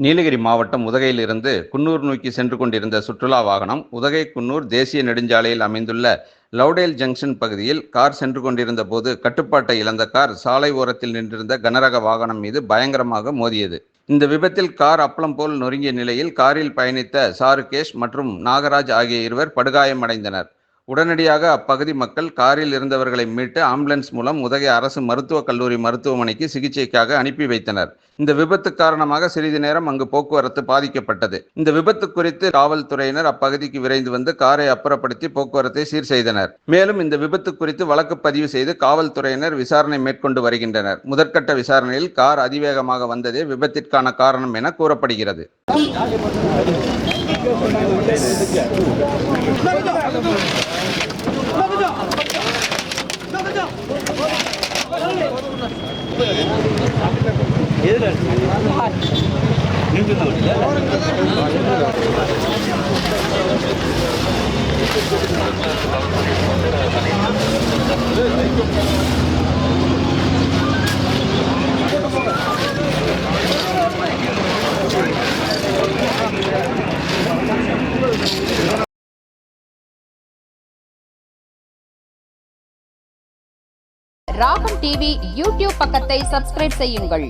நீலகிரி மாவட்டம் உதகையிலிருந்து குன்னூர் நோக்கி சென்று கொண்டிருந்த சுற்றுலா வாகனம் உதகை குன்னூர் தேசிய நெடுஞ்சாலையில் அமைந்துள்ள லவ்டேல் ஜங்ஷன் பகுதியில் கார் சென்று கொண்டிருந்த போது கட்டுப்பாட்டை இழந்த கார் சாலை ஓரத்தில் நின்றிருந்த கனரக வாகனம் மீது பயங்கரமாக மோதியது. இந்த விபத்தில் கார் அப்பளம் போல் நொறுங்கிய நிலையில் காரில் பயணித்த சாருகேஷ் மற்றும் நாகராஜ் ஆகிய இருவர் படுகாயமடைந்தனர். உடனடியாக அப்பகுதி மக்கள் காரில் இருந்தவர்களை மீட்டு ஆம்புலன்ஸ் மூலம் உதகை அரசு மருத்துவக் கல்லூரி மருத்துவமனைக்கு சிகிச்சைக்காக அனுப்பி வைத்தனர். இந்த விபத்து காரணமாக சிறிது நேரம் அங்கு போக்குவரத்து பாதிக்கப்பட்டது. இந்த விபத்து குறித்து காவல்துறையினர் அப்பகுதிக்கு விரைந்து வந்து காரை அப்புறப்படுத்தி போக்குவரத்தை சீர் செய்தனர். மேலும் இந்த விபத்து குறித்து வழக்கு பதிவு செய்து காவல்துறையினர் விசாரணை மேற்கொண்டு வருகின்றனர். முதற்கட்ட விசாரணையில் கார் அதிவேகமாக வந்ததே விபத்திற்கான காரணம் என கூறப்படுகிறது. ராகம் டிவி யூடியூப் பக்கத்தை சப்ஸ்கிரைப் செய்யுங்கள்.